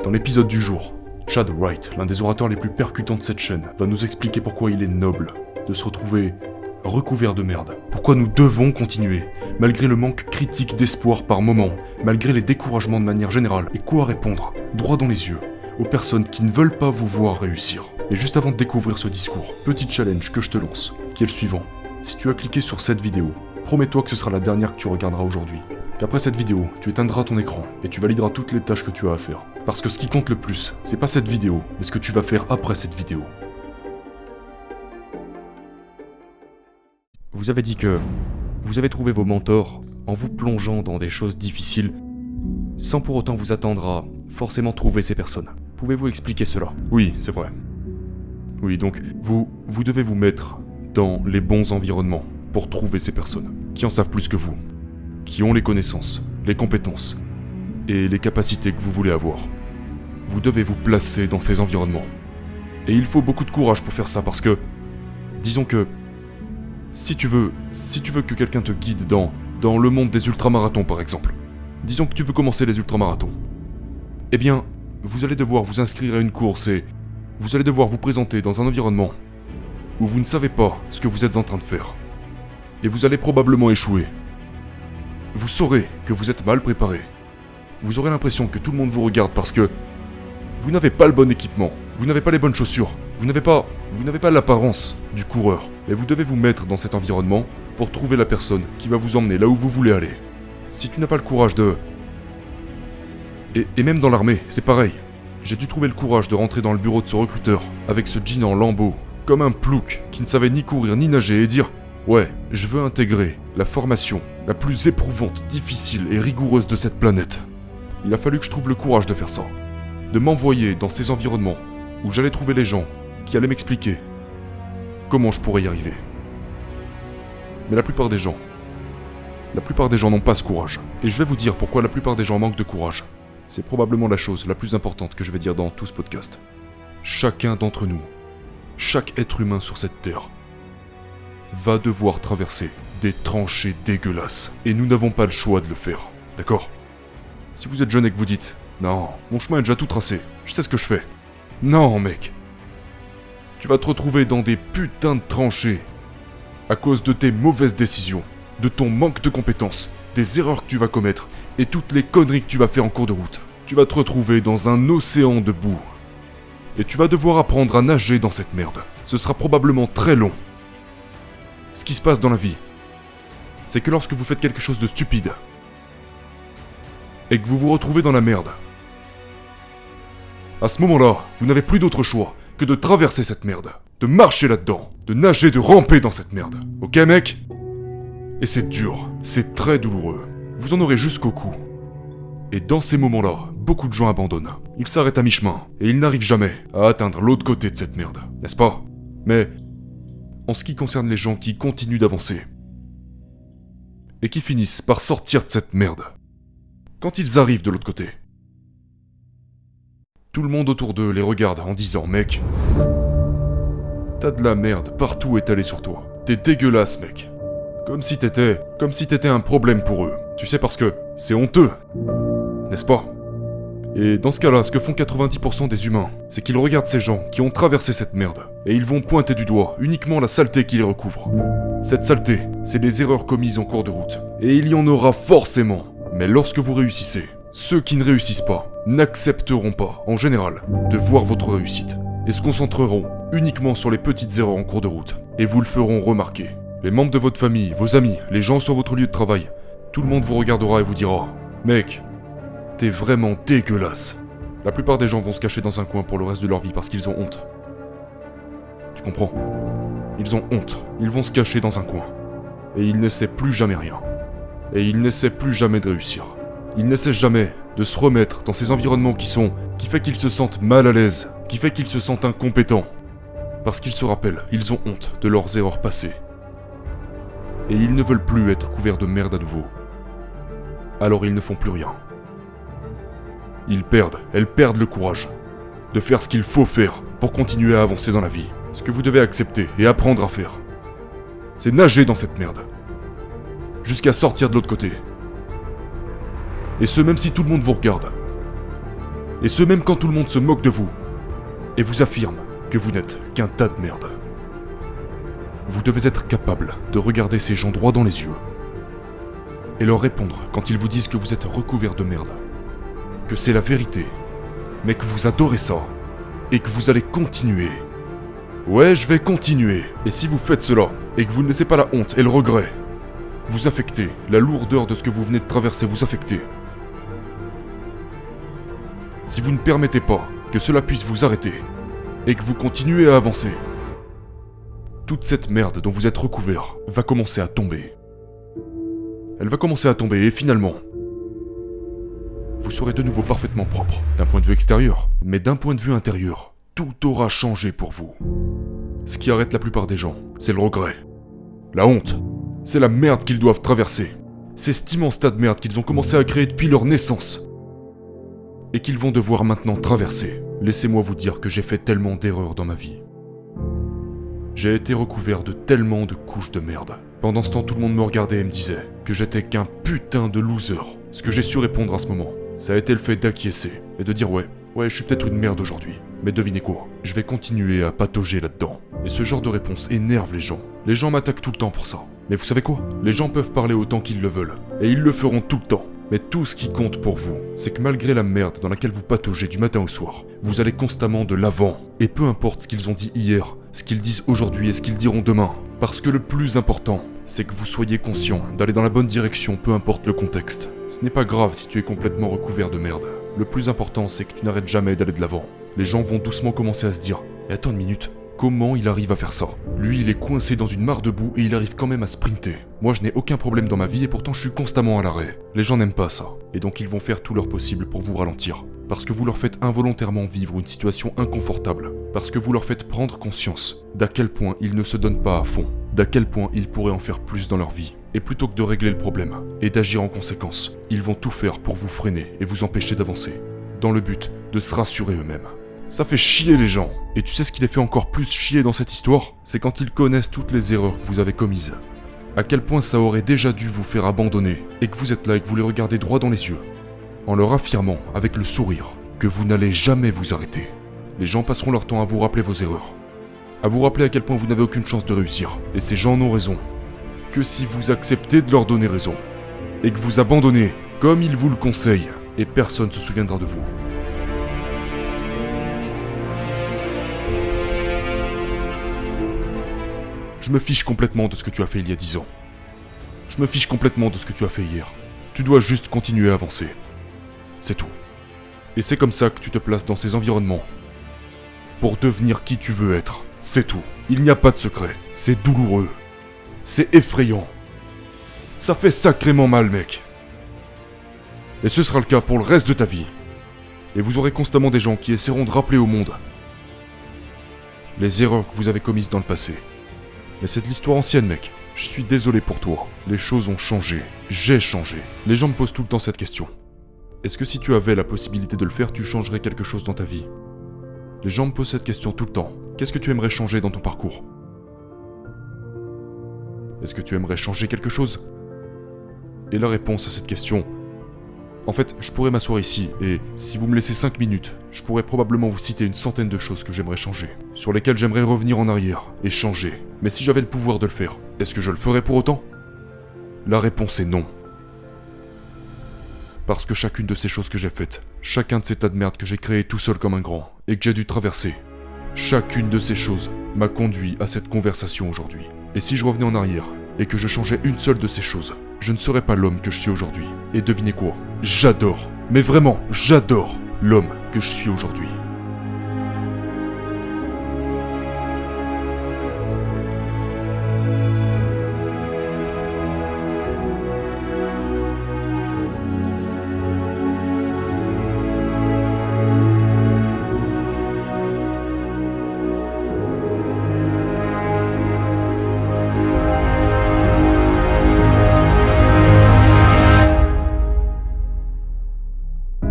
Dans l'épisode du jour, Chad Wright, l'un des orateurs les plus percutants de cette chaîne, va nous expliquer pourquoi il est noble de se retrouver recouvert de merde. Pourquoi nous devons continuer, malgré le manque critique d'espoir par moment, malgré les découragements de manière générale, et quoi répondre, droit dans les yeux, aux personnes qui ne veulent pas vous voir réussir. Et juste avant de découvrir ce discours, petit challenge que je te lance, qui est le suivant. Si tu as cliqué sur cette vidéo, promets-toi que ce sera la dernière que tu regarderas aujourd'hui. Qu'après cette vidéo, tu éteindras ton écran et tu valideras toutes les tâches que tu as à faire. Parce que ce qui compte le plus, c'est pas cette vidéo, mais ce que tu vas faire après cette vidéo. Vous avez dit que vous avez trouvé vos mentors en vous plongeant dans des choses difficiles, sans pour autant vous attendre à forcément trouver ces personnes. Pouvez-vous expliquer cela? Oui, c'est vrai. Oui, donc vous devez vous mettre dans les bons environnements pour trouver ces personnes qui en savent plus que vous, qui ont les connaissances, les compétences et les capacités que vous voulez avoir. Vous devez vous placer dans ces environnements. Et il faut beaucoup de courage pour faire ça parce que, disons que, si tu veux que quelqu'un te guide dans le monde des ultramarathons par exemple, disons que tu veux commencer les ultramarathons, eh bien, vous allez devoir vous inscrire à une course et vous allez devoir vous présenter dans un environnement où vous ne savez pas ce que vous êtes en train de faire. Et vous allez probablement échouer. Vous saurez que vous êtes mal préparé. Vous aurez l'impression que tout le monde vous regarde parce que vous n'avez pas le bon équipement, vous n'avez pas les bonnes chaussures, vous n'avez pas l'apparence du coureur. Et vous devez vous mettre dans cet environnement pour trouver la personne qui va vous emmener là où vous voulez aller. Si tu n'as pas le courage de... Et même dans l'armée, c'est pareil. J'ai dû trouver le courage de rentrer dans le bureau de ce recruteur avec ce jean en lambeaux, comme un plouc qui ne savait ni courir ni nager et dire « Ouais, je veux intégrer la formation la plus éprouvante, difficile et rigoureuse de cette planète. » Il a fallu que je trouve le courage de faire ça. De m'envoyer dans ces environnements où j'allais trouver les gens qui allaient m'expliquer comment je pourrais y arriver. Mais la plupart des gens n'ont pas ce courage. Et je vais vous dire pourquoi la plupart des gens manquent de courage. C'est probablement la chose la plus importante que je vais dire dans tout ce podcast. Chacun d'entre nous, chaque être humain sur cette terre, va devoir traverser des tranchées dégueulasses. Et nous n'avons pas le choix de le faire. D'accord ? Si vous êtes jeune et que vous dites « Non, mon chemin est déjà tout tracé, je sais ce que je fais. » Non, mec. Tu vas te retrouver dans des putains de tranchées à cause de tes mauvaises décisions, de ton manque de compétences, des erreurs que tu vas commettre et toutes les conneries que tu vas faire en cours de route. Tu vas te retrouver dans un océan de boue. Et tu vas devoir apprendre à nager dans cette merde. Ce sera probablement très long. Ce qui se passe dans la vie, c'est que lorsque vous faites quelque chose de stupide, et que vous vous retrouvez dans la merde, à ce moment-là, vous n'avez plus d'autre choix que de traverser cette merde, de marcher là-dedans, de nager, de ramper dans cette merde. Ok mec ? Et c'est dur, c'est très douloureux. Vous en aurez jusqu'au cou. Et dans ces moments-là, beaucoup de gens abandonnent. Ils s'arrêtent à mi-chemin, et ils n'arrivent jamais à atteindre l'autre côté de cette merde, n'est-ce pas ? Mais, en ce qui concerne les gens qui continuent d'avancer, et qui finissent par sortir de cette merde, quand ils arrivent de l'autre côté, tout le monde autour d'eux les regarde en disant « Mec, t'as de la merde partout étalée sur toi. T'es dégueulasse, mec. » Comme si t'étais un problème pour eux. Tu sais, parce que c'est honteux, n'est-ce pas ? Et dans ce cas-là, ce que font 90% des humains, c'est qu'ils regardent ces gens qui ont traversé cette merde, et ils vont pointer du doigt uniquement la saleté qui les recouvre. Cette saleté, c'est les erreurs commises en cours de route. Et il y en aura forcément. Mais lorsque vous réussissez, ceux qui ne réussissent pas n'accepteront pas, en général, de voir votre réussite, et se concentreront uniquement sur les petites erreurs en cours de route, et vous le feront remarquer. Les membres de votre famille, vos amis, les gens sur votre lieu de travail, tout le monde vous regardera et vous dira « Mec, t'es vraiment dégueulasse ». La plupart des gens vont se cacher dans un coin pour le reste de leur vie parce qu'ils ont honte. Tu comprends ? Ils ont honte, ils vont se cacher dans un coin. Et ils n'essaient plus jamais rien. Et ils n'essaient plus jamais de réussir. Ils n'essaient jamais de se remettre dans ces environnements qui fait qu'ils se sentent mal à l'aise, qui fait qu'ils se sentent incompétents. Parce qu'ils se rappellent, ils ont honte de leurs erreurs passées. Et ils ne veulent plus être couverts de merde à nouveau. Alors ils ne font plus rien. Elles perdent le courage de faire ce qu'il faut faire pour continuer à avancer dans la vie. Ce que vous devez accepter et apprendre à faire, c'est nager dans cette merde. Jusqu'à sortir de l'autre côté. Et ce, même si tout le monde vous regarde. Et ce même quand tout le monde se moque de vous et vous affirme que vous n'êtes qu'un tas de merde. Vous devez être capable de regarder ces gens droit dans les yeux et leur répondre quand ils vous disent que vous êtes recouvert de merde, que c'est la vérité, mais que vous adorez ça et que vous allez continuer. Ouais, je vais continuer. Et si vous faites cela et que vous ne laissez pas la honte et le regret vous affecter, la lourdeur de ce que vous venez de traverser vous affecter, si vous ne permettez pas que cela puisse vous arrêter et que vous continuez à avancer, toute cette merde dont vous êtes recouvert va commencer à tomber. Elle va commencer à tomber et finalement, vous serez de nouveau parfaitement propre, d'un point de vue extérieur, mais d'un point de vue intérieur, tout aura changé pour vous. Ce qui arrête la plupart des gens, c'est le regret. La honte, c'est la merde qu'ils doivent traverser. C'est cet immense tas de merde qu'ils ont commencé à créer depuis leur naissance et qu'ils vont devoir maintenant traverser. Laissez-moi vous dire que j'ai fait tellement d'erreurs dans ma vie. J'ai été recouvert de tellement de couches de merde. Pendant ce temps, tout le monde me regardait et me disait que j'étais qu'un putain de loser. Ce que j'ai su répondre à ce moment, ça a été le fait d'acquiescer et de dire ouais, je suis peut-être une merde aujourd'hui. Mais devinez quoi, je vais continuer à patauger là-dedans. Et ce genre de réponse énerve les gens. Les gens m'attaquent tout le temps pour ça. Mais vous savez quoi? Les gens peuvent parler autant qu'ils le veulent. Et ils le feront tout le temps. Mais tout ce qui compte pour vous, c'est que malgré la merde dans laquelle vous pataugez du matin au soir, vous allez constamment de l'avant. Et peu importe ce qu'ils ont dit hier, ce qu'ils disent aujourd'hui et ce qu'ils diront demain. Parce que le plus important, c'est que vous soyez conscient d'aller dans la bonne direction, peu importe le contexte. Ce n'est pas grave si tu es complètement recouvert de merde. Le plus important, c'est que tu n'arrêtes jamais d'aller de l'avant. Les gens vont doucement commencer à se dire « Mais attends une minute, comment il arrive à faire ça? Lui, il est coincé dans une mare de boue et il arrive quand même à sprinter. Moi, je n'ai aucun problème dans ma vie et pourtant je suis constamment à l'arrêt. » Les gens n'aiment pas ça. Et donc ils vont faire tout leur possible pour vous ralentir. Parce que vous leur faites involontairement vivre une situation inconfortable. Parce que vous leur faites prendre conscience d'à quel point ils ne se donnent pas à fond. D'à quel point ils pourraient en faire plus dans leur vie. Et plutôt que de régler le problème et d'agir en conséquence, ils vont tout faire pour vous freiner et vous empêcher d'avancer. Dans le but de se rassurer eux-mêmes. Ça fait chier les gens. Et tu sais ce qui les fait encore plus chier dans cette histoire? C'est quand ils connaissent toutes les erreurs que vous avez commises. À quel point ça aurait déjà dû vous faire abandonner et que vous êtes là et que vous les regardez droit dans les yeux. En leur affirmant avec le sourire que vous n'allez jamais vous arrêter. Les gens passeront leur temps à vous rappeler vos erreurs. À vous rappeler à quel point vous n'avez aucune chance de réussir. Et ces gens n'ont raison que si vous acceptez de leur donner raison. Et que vous abandonnez comme ils vous le conseillent. Et personne ne se souviendra de vous. Je me fiche complètement de ce que tu as fait il y a 10 ans. Je me fiche complètement de ce que tu as fait hier. Tu dois juste continuer à avancer. C'est tout. Et c'est comme ça que tu te places dans ces environnements. Pour devenir qui tu veux être. C'est tout. Il n'y a pas de secret. C'est douloureux. C'est effrayant. Ça fait sacrément mal, mec. Et ce sera le cas pour le reste de ta vie. Et vous aurez constamment des gens qui essaieront de rappeler au monde les erreurs que vous avez commises dans le passé. Mais c'est de l'histoire ancienne, mec. Je suis désolé pour toi. Les choses ont changé. J'ai changé. Les gens me posent tout le temps cette question. Est-ce que si tu avais la possibilité de le faire, tu changerais quelque chose dans ta vie? Les gens me posent cette question tout le temps. Qu'est-ce que tu aimerais changer dans ton parcours? Est-ce que tu aimerais changer quelque chose? Et la réponse à cette question... En fait, je pourrais m'asseoir ici, et si vous me laissez 5 minutes, je pourrais probablement vous citer une centaine de choses que j'aimerais changer, sur lesquelles j'aimerais revenir en arrière, et changer. Mais si j'avais le pouvoir de le faire, est-ce que je le ferais pour autant? La réponse est non. Parce que chacune de ces choses que j'ai faites, chacun de ces tas de merde que j'ai créé tout seul comme un grand, et que j'ai dû traverser, chacune de ces choses m'a conduit à cette conversation aujourd'hui. Et si je revenais en arrière, et que je changeais une seule de ces choses, je ne serais pas l'homme que je suis aujourd'hui. Et devinez quoi? J'adore, mais vraiment, j'adore l'homme que je suis aujourd'hui.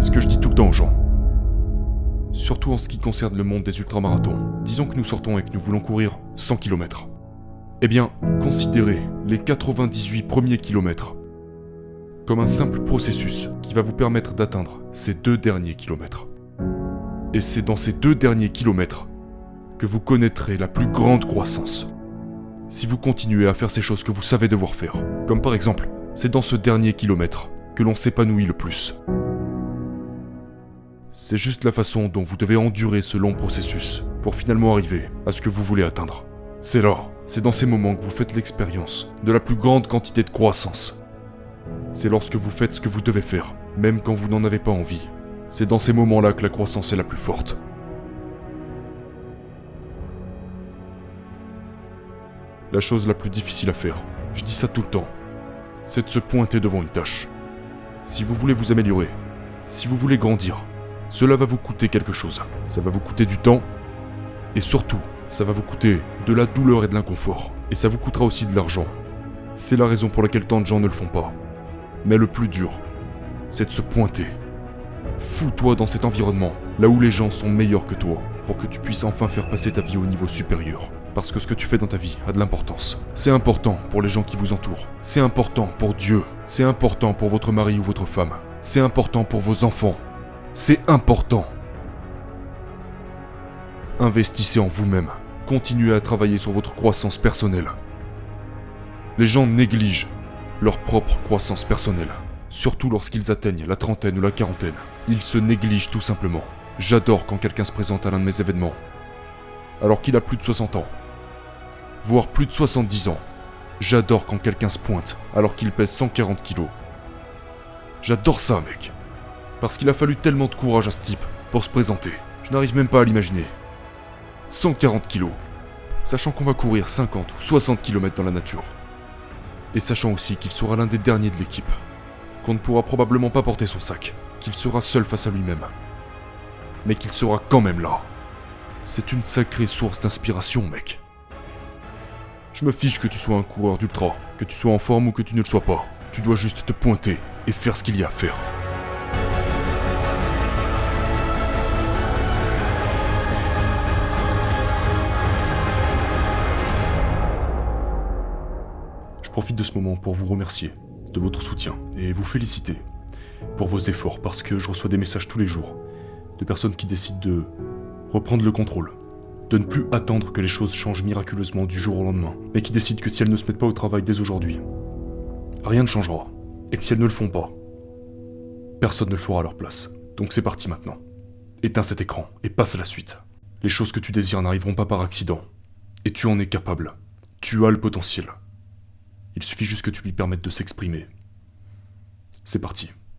Ce que je dis tout le temps aux gens. Surtout en ce qui concerne le monde des ultramarathons. Disons que nous sortons et que nous voulons courir 100 km. Eh bien, considérez les 98 premiers kilomètres comme un simple processus qui va vous permettre d'atteindre ces 2 derniers kilomètres. Et c'est dans ces 2 derniers kilomètres que vous connaîtrez la plus grande croissance. Si vous continuez à faire ces choses que vous savez devoir faire, comme par exemple, c'est dans ce dernier kilomètre que l'on s'épanouit le plus. C'est juste la façon dont vous devez endurer ce long processus pour finalement arriver à ce que vous voulez atteindre. C'est là, c'est dans ces moments que vous faites l'expérience de la plus grande quantité de croissance. C'est lorsque vous faites ce que vous devez faire, même quand vous n'en avez pas envie. C'est dans ces moments-là que la croissance est la plus forte. La chose la plus difficile à faire, je dis ça tout le temps, c'est de se pointer devant une tâche. Si vous voulez vous améliorer, si vous voulez grandir, cela va vous coûter quelque chose. Ça va vous coûter du temps, et surtout, ça va vous coûter de la douleur et de l'inconfort. Et ça vous coûtera aussi de l'argent. C'est la raison pour laquelle tant de gens ne le font pas. Mais le plus dur, c'est de se pointer. Fous-toi dans cet environnement, là où les gens sont meilleurs que toi, pour que tu puisses enfin faire passer ta vie au niveau supérieur. Parce que ce que tu fais dans ta vie a de l'importance. C'est important pour les gens qui vous entourent. C'est important pour Dieu. C'est important pour votre mari ou votre femme. C'est important pour vos enfants. C'est important. Investissez en vous-même. Continuez à travailler sur votre croissance personnelle. Les gens négligent leur propre croissance personnelle. Surtout lorsqu'ils atteignent la trentaine ou la quarantaine. Ils se négligent tout simplement. J'adore quand quelqu'un se présente à l'un de mes événements, alors qu'il a plus de 60 ans, voire plus de 70 ans. J'adore quand quelqu'un se pointe, alors qu'il pèse 140 kilos. J'adore ça, mec. Parce qu'il a fallu tellement de courage à ce type pour se présenter. Je n'arrive même pas à l'imaginer. 140 kilos. Sachant qu'on va courir 50 ou 60 km dans la nature. Et sachant aussi qu'il sera l'un des derniers de l'équipe. Qu'on ne pourra probablement pas porter son sac. Qu'il sera seul face à lui-même. Mais qu'il sera quand même là. C'est une sacrée source d'inspiration, mec. Je me fiche que tu sois un coureur d'ultra, que tu sois en forme ou que tu ne le sois pas. Tu dois juste te pointer et faire ce qu'il y a à faire. Je profite de ce moment pour vous remercier de votre soutien et vous féliciter pour vos efforts parce que je reçois des messages tous les jours de personnes qui décident de reprendre le contrôle, de ne plus attendre que les choses changent miraculeusement du jour au lendemain, mais qui décident que si elles ne se mettent pas au travail dès aujourd'hui, rien ne changera, et que si elles ne le font pas, personne ne le fera à leur place. Donc c'est parti maintenant. Éteins cet écran et passe à la suite. Les choses que tu désires n'arriveront pas par accident, et tu en es capable. Tu as le potentiel. Il suffit juste que tu lui permettes de s'exprimer. C'est parti.